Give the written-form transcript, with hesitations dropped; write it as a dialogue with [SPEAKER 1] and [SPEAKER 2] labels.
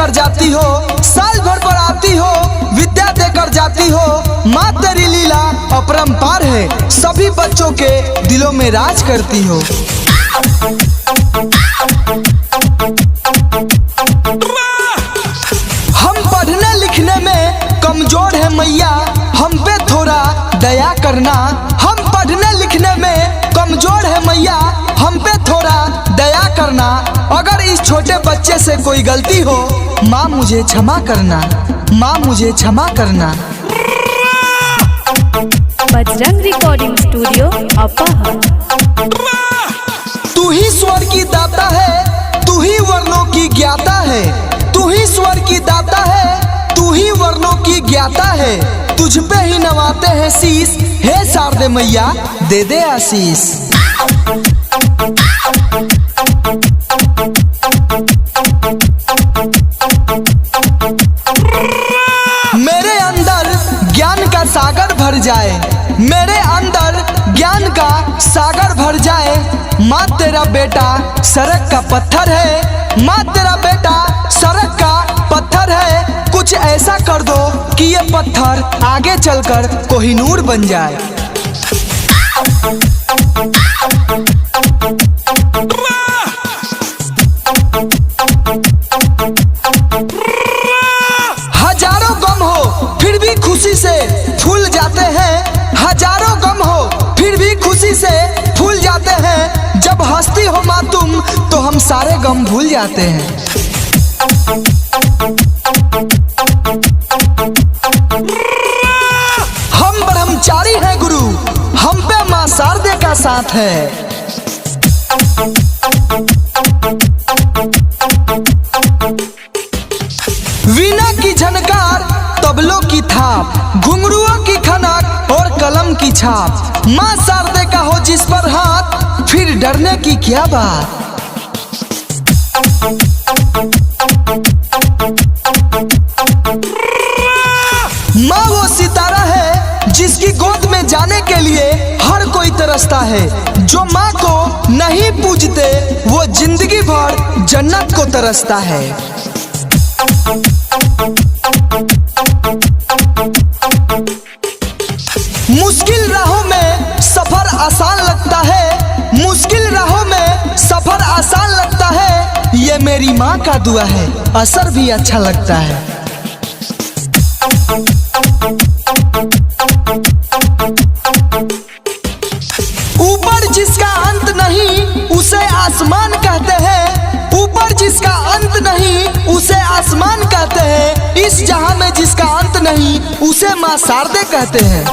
[SPEAKER 1] कर जाती हो, साल भर पर आती हो, विद्या देकर जाती हो। माँ तेरी लीला अपरंपार है, सभी बच्चों के दिलों में राज करती हो। हम पढ़ने लिखने में कमजोर है मैया, हम पे थोड़ा दया करना। हम पढ़ने लिखने में कमजोर है मैया, हम पे थोड़ा दया करना। अगर इस छोटे बच्चे से कोई गलती हो, माँ मुझे क्षमा करना, माँ मुझे क्षमा करना।
[SPEAKER 2] बजरंग रिकॉर्डिंग स्टूडियो अपाहर।
[SPEAKER 1] तू ही स्वर की दाता है, तू ही वर्णों की ज्ञाता है। तू ही स्वर की दाता है, तू ही वर्णों की ज्ञाता है। तुझ पे ही नवाते हैं शीश, हे शारदे मैया दे दे आशीष। मेरे अंदर ज्ञान का सागर भर जाए, मेरे अंदर ज्ञान का सागर भर जाए। माँ तेरा बेटा सड़क का पत्थर है, माँ तेरा बेटा सड़क का पत्थर है। कुछ ऐसा कर दो कि ये पत्थर आगे चलकर कोहिनूर बन जाए। हजारों गम हो फिर भी खुशी से फूल जाते हैं, हजारों गम हो फिर भी खुशी से फूल जाते हैं। जब हंसती हो माँ तुम तो हम सारे गम भूल जाते हैं। हम ब्रह्मचारी हैं गुरु, हम पे माँ शारदे का साथ है। वीणा की झनकार, तबलों की थाप, घुंघरुओं की खनक और कलम की छाप। माँ शारदे का हो जिस पर हाथ, फिर डरने की क्या बात। माँ वो सितारा है जिसकी गोद में जाने के लिए हर कोई तरसता है। जो माँ को नहीं पूजते वो जिंदगी भर जन्नत को तरसता है। मुश्किल राहों में सफर आसान लगता है, मुश्किल राहों में सफर आसान लगता है। ये मेरी माँ का दुआ है, असर भी अच्छा लगता है। ऊपर जिसका अंत नहीं उसे आसमान कहते हैं, ऊपर जिसका अंत नहीं उसे आसमान कहते हैं। इस जहां में जिसका अंत नहीं उसे माँ शारदे कहते हैं।